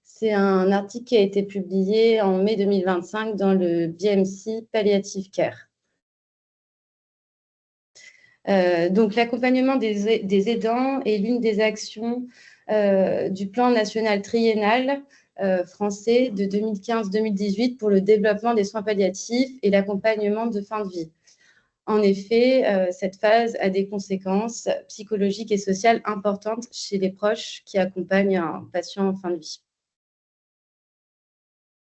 C'est un article qui a été publié en mai 2025 dans le BMC Palliative Care. Donc, l'accompagnement des aidants est l'une des actions du plan national triennal français de 2015-2018 pour le développement des soins palliatifs et l'accompagnement de fin de vie. En effet, cette phase a des conséquences psychologiques et sociales importantes chez les proches qui accompagnent un patient en fin de vie.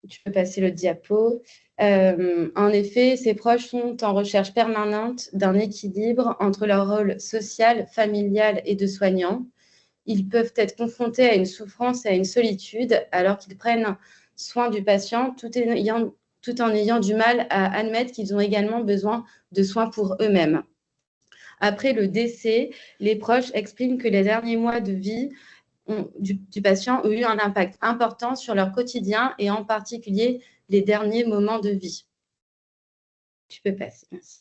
Tu peux passer le diapo. En effet, ces proches sont en recherche permanente d'un équilibre entre leur rôle social, familial et de soignant. Ils peuvent être confrontés à une souffrance et à une solitude alors qu'ils prennent soin du patient tout en ayant du mal à admettre qu'ils ont également besoin de soins pour eux-mêmes. Après le décès, les proches expriment que les derniers mois de vie du patient ont eu un impact important sur leur quotidien et en particulier les derniers moments de vie. Tu peux passer. Merci.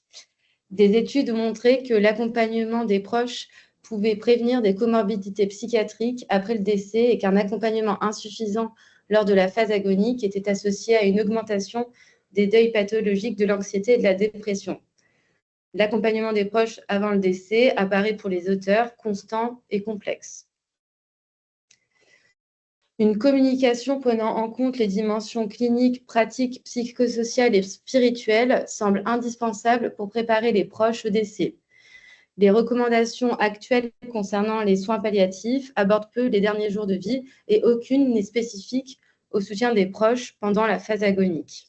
Des études ont montré que l'accompagnement des proches pouvait prévenir des comorbidités psychiatriques après le décès et qu'un accompagnement insuffisant lors de la phase agonique était associé à une augmentation des deuils pathologiques, de l'anxiété et de la dépression. L'accompagnement des proches avant le décès apparaît pour les auteurs constant et complexe. Une communication prenant en compte les dimensions cliniques, pratiques, psychosociales et spirituelles semble indispensable pour préparer les proches au décès. Les recommandations actuelles concernant les soins palliatifs abordent peu les derniers jours de vie et aucune n'est spécifique au soutien des proches pendant la phase agonique.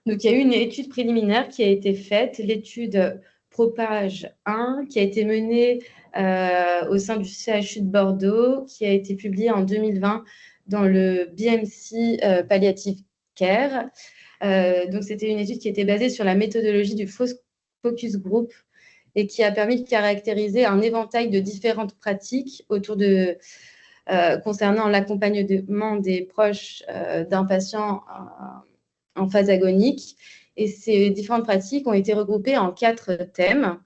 Donc, il y a eu une étude préliminaire qui a été faite, l'étude Propage 1, qui a été menée au sein du CHU de Bordeaux, qui a été publiée en 2020 dans le BMC Palliative Care. Donc, c'était une étude qui était basée sur la méthodologie du focus group et qui a permis de caractériser un éventail de différentes pratiques autour de concernant l'accompagnement des proches d'un patient en phase agonique. Et ces différentes pratiques ont été regroupées en 4 thèmes.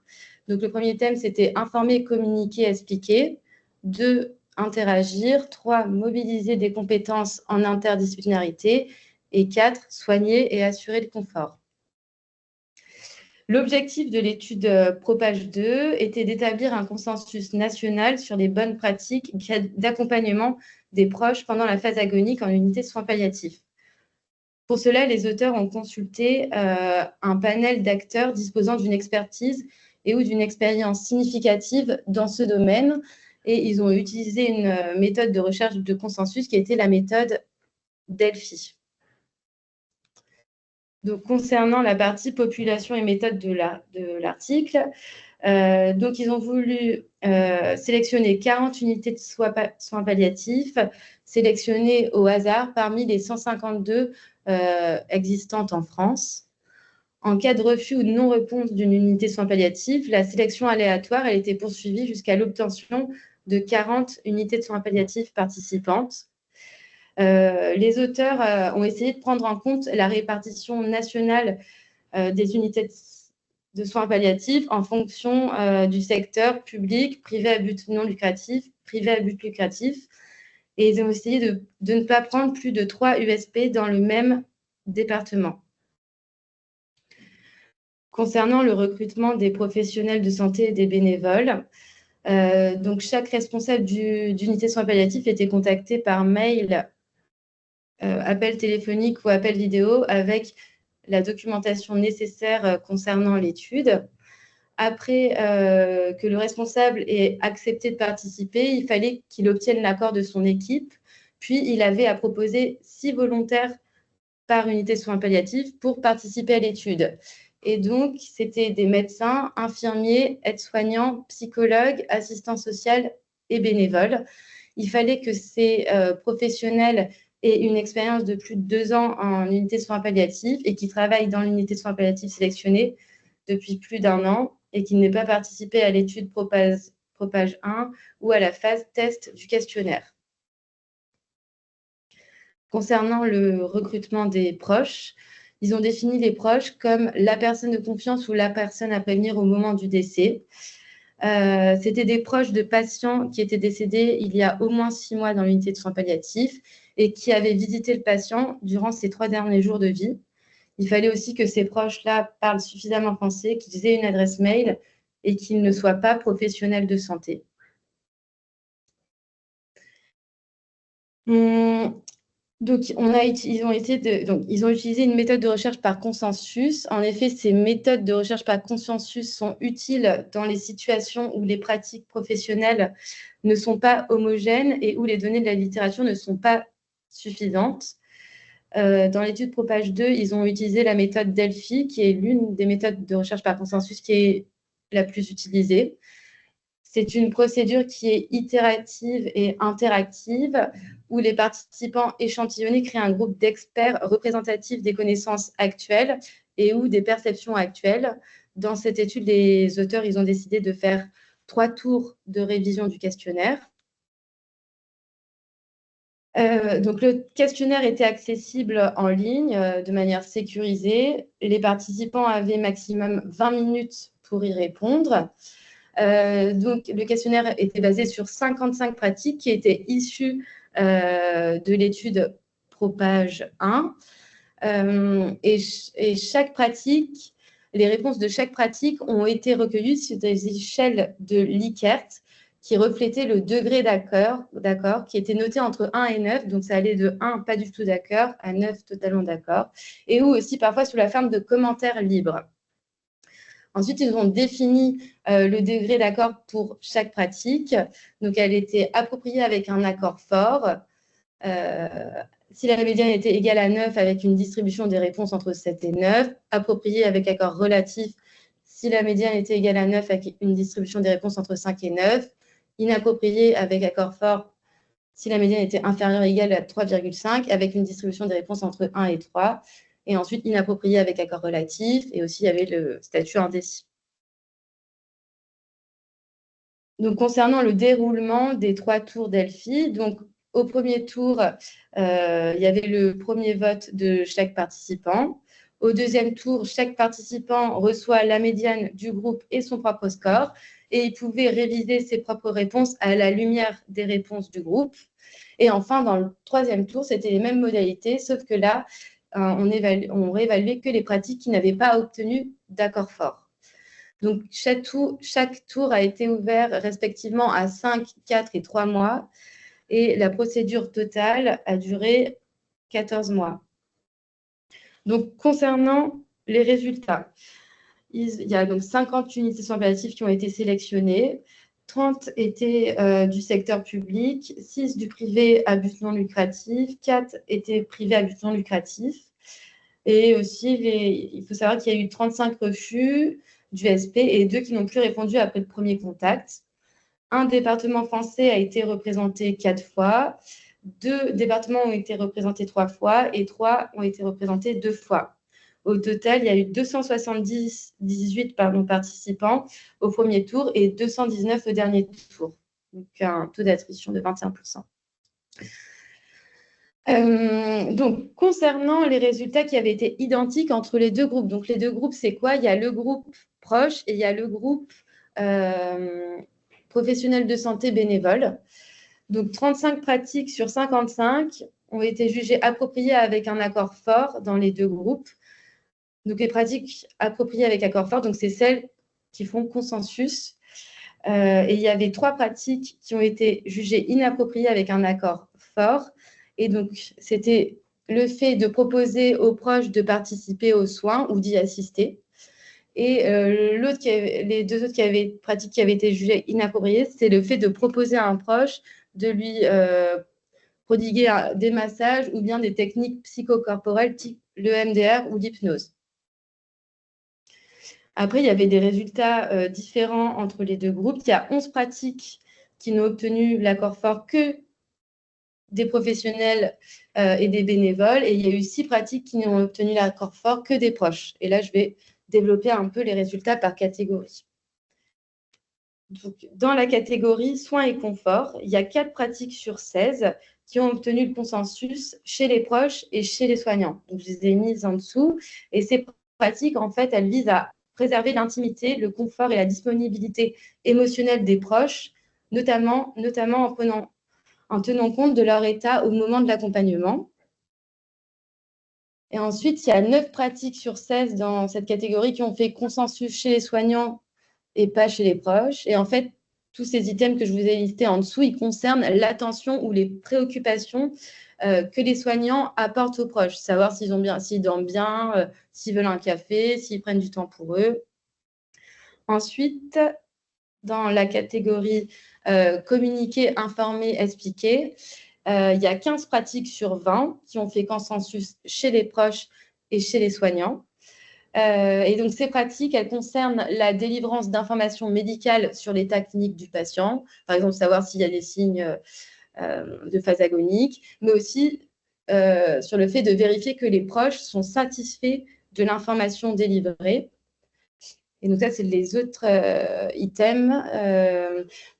Donc, le premier thème, c'était informer, communiquer, expliquer. 2, interagir. 3, mobiliser des compétences en interdisciplinarité. Et 4, soigner et assurer le confort. L'objectif de l'étude Propage 2 était d'établir un consensus national sur les bonnes pratiques d'accompagnement des proches pendant la phase agonique en unité de soins palliatifs. Pour cela, les auteurs ont consulté un panel d'acteurs disposant d'une expertise et ou d'une expérience significative dans ce domaine et ils ont utilisé une méthode de recherche de consensus qui était la méthode Delphi. Donc, concernant la partie population et méthode de l'article, donc ils ont voulu sélectionner 40 unités de soins palliatifs, sélectionnées au hasard parmi les 152 existantes en France. En cas de refus ou de non-réponse d'une unité de soins palliatifs, la sélection aléatoire elle était poursuivie jusqu'à l'obtention de 40 unités de soins palliatifs participantes. Les auteurs ont essayé de prendre en compte la répartition nationale des unités de soins palliatifs en fonction du secteur public, privé à but non lucratif, privé à but lucratif. Et ils ont essayé de ne pas prendre plus de 3 USP dans le même département. Concernant le recrutement des professionnels de santé et des bénévoles, donc chaque responsable d'unité de soins palliatifs était contacté par mail, appel téléphonique ou appel vidéo avec la documentation nécessaire concernant l'étude. Après que le responsable ait accepté de participer, il fallait qu'il obtienne l'accord de son équipe. Puis, il avait à proposer 6 volontaires par unité de soins palliatifs pour participer à l'étude. Et donc, c'était des médecins, infirmiers, aides-soignants, psychologues, assistants sociaux et bénévoles. Il fallait que ces professionnels aient une expérience de plus de 2 ans en unité de soins palliatifs et qui travaillent dans l'unité de soins palliatifs sélectionnée depuis plus d'1 an et qui n'aient pas participé à l'étude Propage 1 ou à la phase test du questionnaire. Concernant le recrutement des proches, ils ont défini les proches comme la personne de confiance ou la personne à prévenir au moment du décès. C'était des proches de patients qui étaient décédés il y a au moins 6 mois dans l'unité de soins palliatifs et qui avaient visité le patient durant ses 3 derniers jours de vie. Il fallait aussi que ces proches-là parlent suffisamment français, qu'ils aient une adresse mail et qu'ils ne soient pas professionnels de santé. Donc, ils ont utilisé une méthode de recherche par consensus. En effet, ces méthodes de recherche par consensus sont utiles dans les situations où les pratiques professionnelles ne sont pas homogènes et où les données de la littérature ne sont pas suffisantes. Dans l'étude Propage 2, ils ont utilisé la méthode Delphi, qui est l'une des méthodes de recherche par consensus qui est la plus utilisée. C'est une procédure qui est itérative et interactive, où les participants échantillonnés créent un groupe d'experts représentatifs des connaissances actuelles et ou des perceptions actuelles. Dans cette étude, les auteurs ont décidé de faire 3 tours de révision du questionnaire. Donc, le questionnaire était accessible en ligne de manière sécurisée. Les participants avaient maximum 20 minutes pour y répondre. Donc, le questionnaire était basé sur 55 pratiques qui étaient issues de l'étude Propage 1. Et chaque pratique, les réponses de chaque pratique ont été recueillies sur des échelles de Likert qui reflétaient le degré d'accord, qui était noté entre 1 et 9. Donc, ça allait de 1, pas du tout d'accord, à 9, totalement d'accord. Et ou aussi parfois sous la forme de commentaires libres. Ensuite, ils ont défini le degré d'accord pour chaque pratique. Donc, elle était appropriée avec un accord fort. Si la médiane était égale à 9, avec une distribution des réponses entre 7 et 9. Appropriée avec accord relatif, si la médiane était égale à 9, avec une distribution des réponses entre 5 et 9. Inappropriée avec accord fort, si la médiane était inférieure ou égale à 3,5, avec une distribution des réponses entre 1 et 3. Et ensuite, inapproprié avec accord relatif, et aussi il y avait le statut indécis. Donc, concernant le déroulement des 3 tours Delphi, donc au premier tour, il y avait le premier vote de chaque participant. Au deuxième tour, chaque participant reçoit la médiane du groupe et son propre score, et il pouvait réviser ses propres réponses à la lumière des réponses du groupe. Et enfin, dans le troisième tour, c'était les mêmes modalités, sauf que là, on réévaluait que les pratiques qui n'avaient pas obtenu d'accord fort. Donc, chaque tour a été ouvert respectivement à 5, 4 et 3 mois. Et la procédure totale a duré 14 mois. Donc, concernant les résultats, il y a donc 50 unités de soins palliatifs qui ont été sélectionnées. 30 étaient du secteur public, 6 du privé à but non lucratif, 4 étaient privés à but non lucratif. Et aussi, il faut savoir qu'il y a eu 35 refus du SP et 2 qui n'ont plus répondu après le premier contact. Un département français a été représenté 4 fois, 2 départements ont été représentés 3 fois et 3 ont été représentés 2 fois. Au total, il y a eu 278 participants au premier tour et 219 au dernier tour. Donc, un taux d'attrition de 21%. Donc, concernant les résultats qui avaient été identiques entre les 2 groupes. Donc, les 2 groupes, c'est quoi? Il y a le groupe proche et il y a le groupe professionnels de santé bénévoles. Donc, 35 pratiques sur 55 ont été jugées appropriées avec un accord fort dans les 2 groupes. Donc, les pratiques appropriées avec accord fort, donc c'est celles qui font consensus. Et il y avait 3 pratiques qui ont été jugées inappropriées avec un accord fort. Et donc, c'était le fait de proposer aux proches de participer aux soins ou d'y assister. Et les 2 autres pratiques qui avaient été jugées inappropriées, c'est le fait de proposer à un proche de lui prodiguer des massages ou bien des techniques psychocorporelles type le MDR ou l'hypnose. Après, il y avait des résultats différents entre les 2 groupes. Il y a 11 pratiques qui n'ont obtenu l'accord fort que des professionnels et des bénévoles. Et il y a eu 6 pratiques qui n'ont obtenu l'accord fort que des proches. Et là, je vais développer un peu les résultats par catégorie. Donc, dans la catégorie soins et confort, il y a 4 pratiques sur 16 qui ont obtenu le consensus chez les proches et chez les soignants. Donc, je les ai mises en dessous. Et ces pratiques, en fait, elles visent à préserver l'intimité, le confort et la disponibilité émotionnelle des proches, notamment en tenant compte de leur état au moment de l'accompagnement. Et ensuite, il y a 9 pratiques sur 16 dans cette catégorie qui ont fait consensus chez les soignants et pas chez les proches. Et en fait, tous ces items que je vous ai listés en dessous, ils concernent l'attention ou les préoccupations que les soignants apportent aux proches. Savoir s'ils dorment bien, s'ils veulent un café, s'ils prennent du temps pour eux. Ensuite, dans la catégorie communiquer, informer, expliquer, il y a 15 pratiques sur 20 qui ont fait consensus chez les proches et chez les soignants. Et donc, ces pratiques, elles concernent la délivrance d'informations médicales sur l'état clinique du patient, par exemple, savoir s'il y a des signes de phase agonique, mais aussi sur le fait de vérifier que les proches sont satisfaits de l'information délivrée. Et donc, ça, c'est les autres items.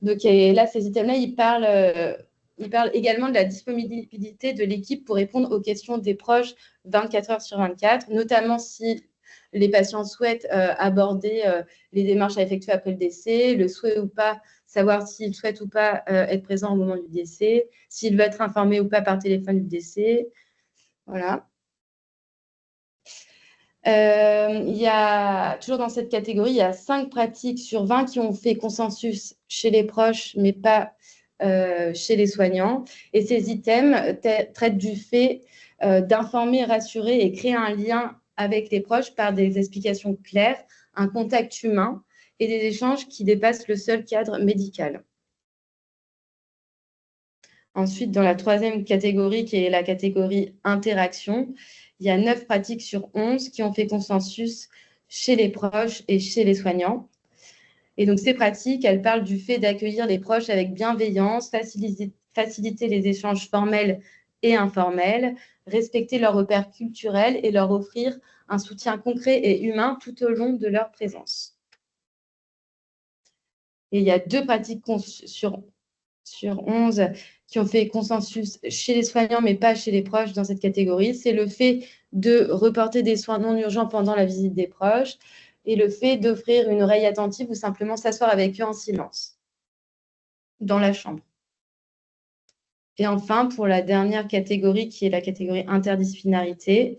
Donc, là, ces items-là, ils parlent également de la disponibilité de l'équipe pour répondre aux questions des proches 24 heures sur 24, notamment si les patients souhaitent aborder les démarches à effectuer après le décès, le souhait ou pas, savoir s'ils souhaitent ou pas être présents au moment du décès, s'ils veulent être informés ou pas par téléphone du décès. Voilà. Il y a, toujours dans cette catégorie, il y a 5 pratiques sur 20 qui ont fait consensus chez les proches, mais pas chez les soignants. Et ces items traitent du fait d'informer, rassurer et créer un lien avec les proches par des explications claires, un contact humain et des échanges qui dépassent le seul cadre médical. Ensuite, dans la troisième catégorie, qui est la catégorie interaction, il y a 9 pratiques sur 11 qui ont fait consensus chez les proches et chez les soignants. Et donc, ces pratiques, elles parlent du fait d'accueillir les proches avec bienveillance, faciliter les échanges formels et informels, respecter leurs repères culturels et leur offrir un soutien concret et humain tout au long de leur présence. Et il y a 2 pratiques sur 11 qui ont fait consensus chez les soignants, mais pas chez les proches dans cette catégorie. C'est le fait de reporter des soins non urgents pendant la visite des proches et le fait d'offrir une oreille attentive ou simplement s'asseoir avec eux en silence dans la chambre. Et enfin, pour la dernière catégorie, qui est la catégorie interdisciplinarité,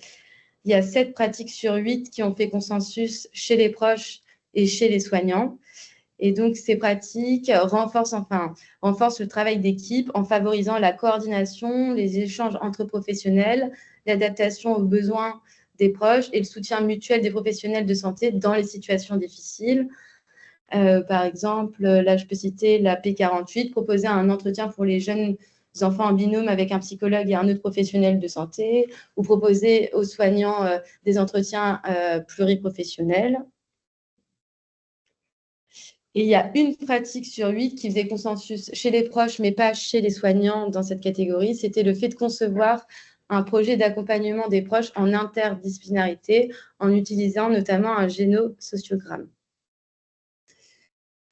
il y a 7 pratiques sur 8 qui ont fait consensus chez les proches et chez les soignants. Et donc, ces pratiques renforcent le travail d'équipe en favorisant la coordination, les échanges entre professionnels, l'adaptation aux besoins des proches et le soutien mutuel des professionnels de santé dans les situations difficiles. Par exemple, là, je peux citer la P48, proposer un entretien pour les jeunes enfants en binôme avec un psychologue et un autre professionnel de santé, ou proposer aux soignants des entretiens pluriprofessionnels. Et il y a une pratique sur 8 qui faisait consensus chez les proches, mais pas chez les soignants dans cette catégorie. C'était le fait de concevoir un projet d'accompagnement des proches en interdisciplinarité, en utilisant notamment un génosociogramme.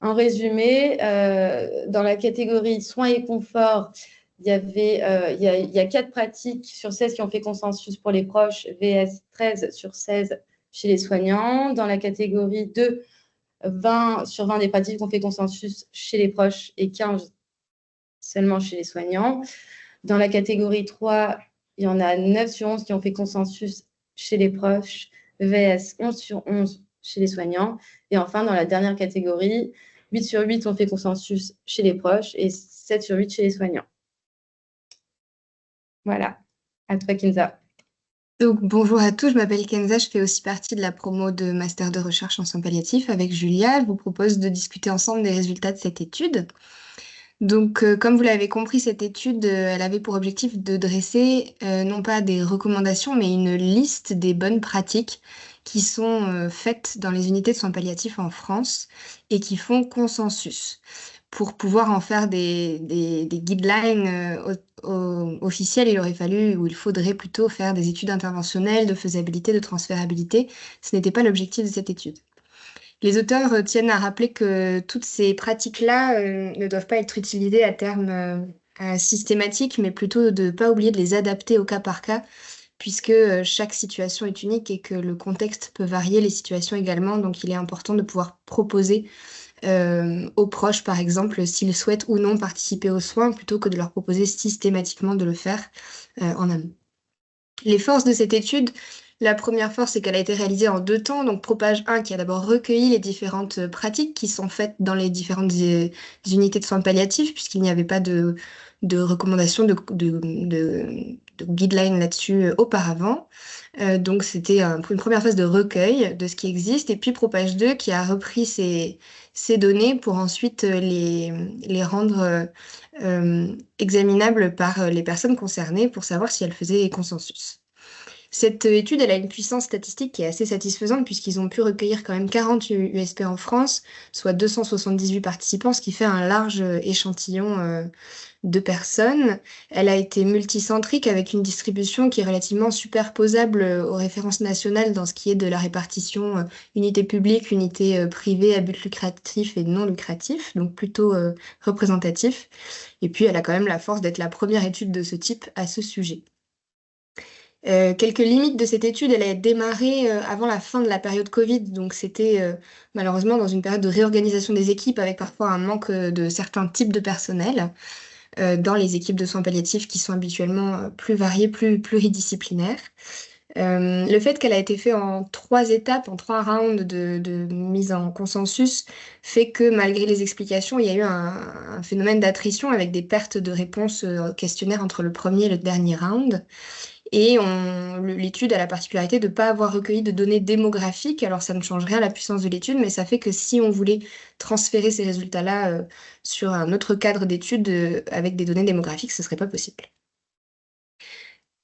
En résumé, dans la catégorie soins et confort, il y a 4 pratiques sur 16 qui ont fait consensus pour les proches, VS 13 sur 16 chez les soignants. Dans la catégorie 2, 20 sur 20 des pratiques ont fait consensus chez les proches et 15 seulement chez les soignants. Dans la catégorie 3, il y en a 9 sur 11 qui ont fait consensus chez les proches, VS 11 sur 11 chez les soignants. Et enfin, dans la dernière catégorie, 8 sur 8 ont fait consensus chez les proches et 7 sur 8 chez les soignants. Voilà. À toi, Kinza. Donc, bonjour à tous, je m'appelle Kenza, je fais aussi partie de la promo de Master de recherche en soins palliatifs avec Julia. Je vous propose de discuter ensemble des résultats de cette étude. Donc, comme vous l'avez compris, cette étude, elle avait pour objectif de dresser non pas des recommandations, mais une liste des bonnes pratiques qui sont faites dans les unités de soins palliatifs en France et qui font consensus. Pour pouvoir en faire des guidelines officiels, il faudrait plutôt faire des études interventionnelles de faisabilité, de transférabilité. Ce n'était pas l'objectif de cette étude. Les auteurs tiennent à rappeler que toutes ces pratiques-là ne doivent pas être utilisées à terme systématique, mais plutôt de ne pas oublier de les adapter au cas par cas, puisque chaque situation est unique et que le contexte peut varier, les situations également. Donc, il est important de pouvoir proposer aux proches, par exemple, s'ils souhaitent ou non participer aux soins, plutôt que de leur proposer systématiquement de le faire en amont. Les forces de cette étude, la première force, c'est qu'elle a été réalisée en 2 temps. Donc, Propage 1, qui a d'abord recueilli les différentes pratiques qui sont faites dans les différentes unités de soins palliatifs, puisqu'il n'y avait pas de recommandations, de guidelines là-dessus auparavant. Donc, c'était une première phase de recueil de ce qui existe. Et puis, Propage 2, qui a repris ces données pour ensuite les rendre examinables par les personnes concernées pour savoir si elles faisaient consensus. Cette étude, elle a une puissance statistique qui est assez satisfaisante puisqu'ils ont pu recueillir quand même 40 USP en France, soit 278 participants, ce qui fait un large échantillon de personnes. Elle a été multicentrique avec une distribution qui est relativement superposable aux références nationales dans ce qui est de la répartition unité publique, unité privée à but lucratif et non lucratif, donc plutôt représentatif. Et puis, elle a quand même la force d'être la première étude de ce type à ce sujet. Quelques limites de cette étude, elle a démarré avant la fin de la période Covid, donc c'était malheureusement dans une période de réorganisation des équipes avec parfois un manque de certains types de personnel dans les équipes de soins palliatifs qui sont habituellement plus variées, plus pluridisciplinaires. Le fait qu'elle a été faite en 3 étapes, en 3 rounds de mise en consensus, fait que malgré les explications, il y a eu un phénomène d'attrition avec des pertes de réponses au questionnaire entre le premier et le dernier round. Et l'étude a la particularité de ne pas avoir recueilli de données démographiques. Alors, ça ne change rien à la puissance de l'étude, mais ça fait que si on voulait transférer ces résultats-là sur un autre cadre d'étude avec des données démographiques, ce ne serait pas possible.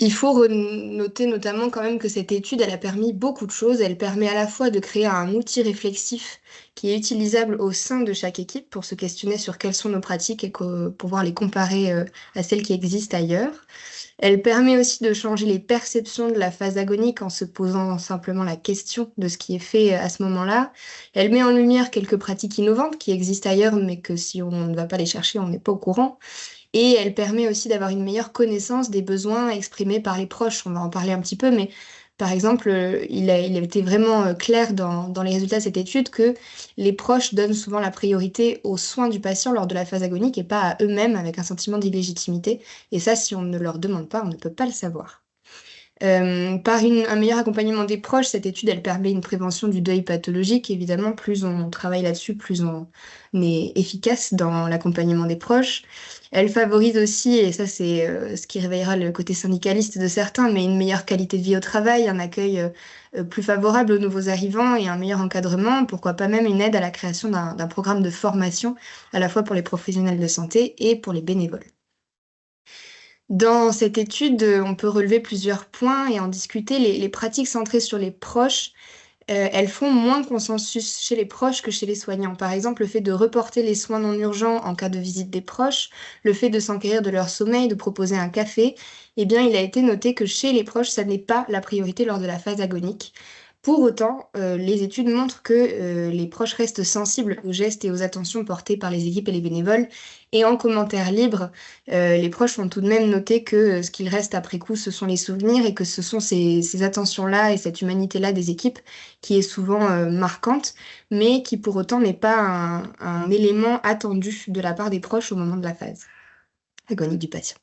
Il faut noter notamment quand même que cette étude, elle a permis beaucoup de choses. Elle permet à la fois de créer un outil réflexif qui est utilisable au sein de chaque équipe pour se questionner sur quelles sont nos pratiques et pouvoir les comparer à celles qui existent ailleurs. Elle permet aussi de changer les perceptions de la phase agonique en se posant simplement la question de ce qui est fait à ce moment-là. Elle met en lumière quelques pratiques innovantes qui existent ailleurs, mais que si on ne va pas les chercher, on n'est pas au courant. Et elle permet aussi d'avoir une meilleure connaissance des besoins exprimés par les proches. On va en parler un petit peu, mais par exemple, il a été vraiment clair dans les résultats de cette étude que les proches donnent souvent la priorité aux soins du patient lors de la phase agonique et pas à eux-mêmes avec un sentiment d'illégitimité. Et ça, si on ne leur demande pas, on ne peut pas le savoir. Par un meilleur accompagnement des proches, cette étude, elle permet une prévention du deuil pathologique. Évidemment, plus on travaille là-dessus, plus on est efficace dans l'accompagnement des proches. Elle favorise aussi, et ça c'est ce qui réveillera le côté syndicaliste de certains, mais une meilleure qualité de vie au travail, un accueil plus favorable aux nouveaux arrivants et un meilleur encadrement, pourquoi pas même une aide à la création d'un programme de formation, à la fois pour les professionnels de santé et pour les bénévoles. Dans cette étude, on peut relever plusieurs points et en discuter. Les pratiques centrées sur les proches, elles font moins consensus chez les proches que chez les soignants. Par exemple, le fait de reporter les soins non urgents en cas de visite des proches, le fait de s'enquérir de leur sommeil, de proposer un café, eh bien, il a été noté que chez les proches, ça n'est pas la priorité lors de la phase agonique. Pour autant, les études montrent que les proches restent sensibles aux gestes et aux attentions portées par les équipes et les bénévoles. Et en commentaire libre, les proches ont tout de même noté que ce qu'il reste après coup, ce sont les souvenirs et que ce sont ces attentions-là et cette humanité-là des équipes qui est souvent marquante, mais qui pour autant n'est pas un élément attendu de la part des proches au moment de la phase agonique du patient.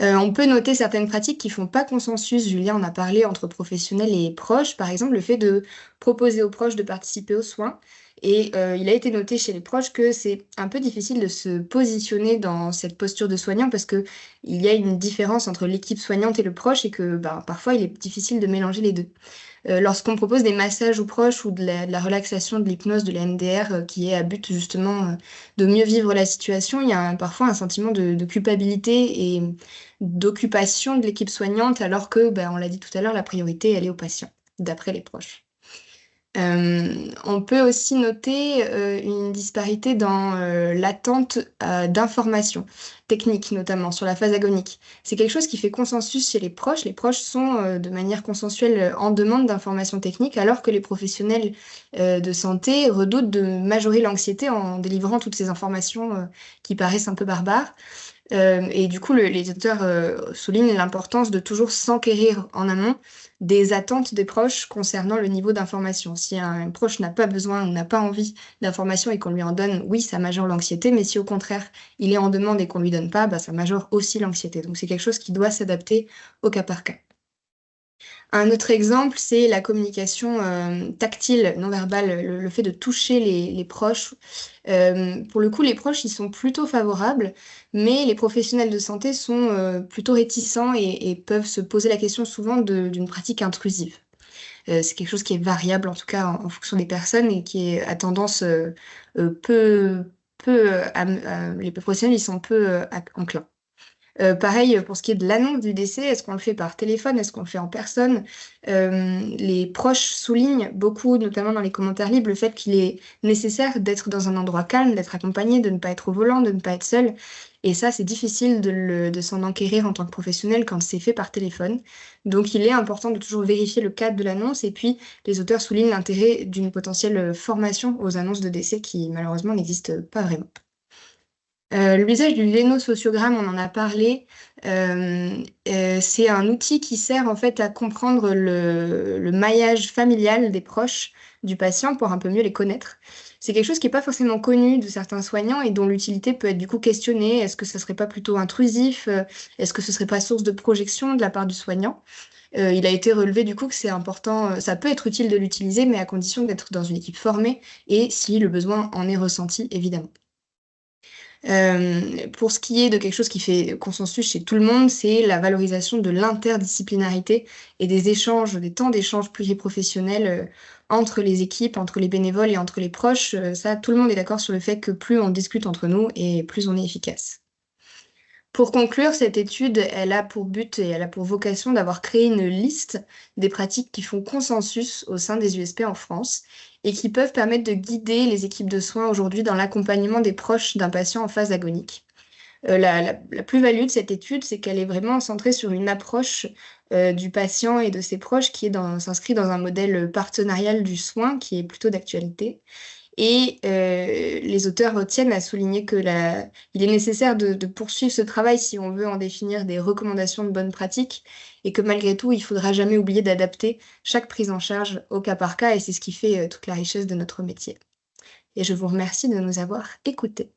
On peut noter certaines pratiques qui font pas consensus. Julien en a parlé entre professionnels et proches. Par exemple, le fait de proposer aux proches de participer aux soins. Et il a été noté chez les proches que c'est un peu difficile de se positionner dans cette posture de soignant parce qu'il y a une différence entre l'équipe soignante et le proche et que parfois il est difficile de mélanger les deux. Lorsqu'on propose des massages aux proches ou de la relaxation, de l'hypnose, de la MDR, qui est à but justement de mieux vivre la situation, il y a parfois un sentiment de culpabilité et d'occupation de l'équipe soignante, alors que, on l'a dit tout à l'heure, la priorité, elle est au patient, d'après les proches. On peut aussi noter une disparité dans l'attente d'informations techniques, notamment sur la phase agonique. C'est quelque chose qui fait consensus chez les proches. Les proches sont de manière consensuelle en demande d'informations techniques, alors que les professionnels de santé redoutent de majorer l'anxiété en délivrant toutes ces informations qui paraissent un peu barbares. Et du coup, les auteurs soulignent l'importance de toujours s'enquérir en amont des attentes des proches concernant le niveau d'information. Si un proche n'a pas besoin ou n'a pas envie d'information et qu'on lui en donne, oui, ça majeure l'anxiété, mais si au contraire, il est en demande et qu'on lui donne pas, bah, ça majeure aussi l'anxiété. Donc c'est quelque chose qui doit s'adapter au cas par cas. Un autre exemple, c'est la communication tactile, non verbale, le fait de toucher les proches. Pour le coup, les proches, ils sont plutôt favorables, mais les professionnels de santé sont plutôt réticents et peuvent se poser la question souvent d'une pratique intrusive. C'est quelque chose qui est variable, en tout cas en fonction des personnes, et qui est à tendance peu, les professionnels, ils sont peu enclins. Pareil, pour ce qui est de l'annonce du décès, est-ce qu'on le fait par téléphone? Est-ce qu'on le fait en personne? Les proches soulignent beaucoup, notamment dans les commentaires libres, le fait qu'il est nécessaire d'être dans un endroit calme, d'être accompagné, de ne pas être au volant, de ne pas être seul. Et ça, c'est difficile de s'en enquérir en tant que professionnel quand c'est fait par téléphone. Donc, il est important de toujours vérifier le cadre de l'annonce. Et puis, les auteurs soulignent l'intérêt d'une potentielle formation aux annonces de décès qui, malheureusement, n'existe pas vraiment. L'usage du lénosociogramme, on en a parlé. C'est un outil qui sert en fait à comprendre le maillage familial des proches du patient pour un peu mieux les connaître. C'est quelque chose qui n'est pas forcément connu de certains soignants et dont l'utilité peut être du coup questionnée. Est-ce que ça serait pas plutôt intrusif? Est-ce que ce serait pas source de projection de la part du soignant? Il a été relevé du coup que c'est important, ça peut être utile de l'utiliser, mais à condition d'être dans une équipe formée et si le besoin en est ressenti, évidemment. Pour ce qui est de quelque chose qui fait consensus chez tout le monde, c'est la valorisation de l'interdisciplinarité et des échanges, des temps d'échange pluriprofessionnels, entre les équipes, entre les bénévoles et entre les proches. Ça, tout le monde est d'accord sur le fait que plus on discute entre nous et plus on est efficace. Pour conclure, cette étude, elle a pour but et elle a pour vocation d'avoir créé une liste des pratiques qui font consensus au sein des USP en France et qui peuvent permettre de guider les équipes de soins aujourd'hui dans l'accompagnement des proches d'un patient en phase agonique. La plus-value de cette étude, c'est qu'elle est vraiment centrée sur une approche du patient et de ses proches qui s'inscrit dans un modèle partenarial du soin qui est plutôt d'actualité. Et les auteurs tiennent à souligner que il est nécessaire de poursuivre ce travail si on veut en définir des recommandations de bonnes pratiques et que malgré tout, il ne faudra jamais oublier d'adapter chaque prise en charge au cas par cas et c'est ce qui fait toute la richesse de notre métier. Et je vous remercie de nous avoir écoutés.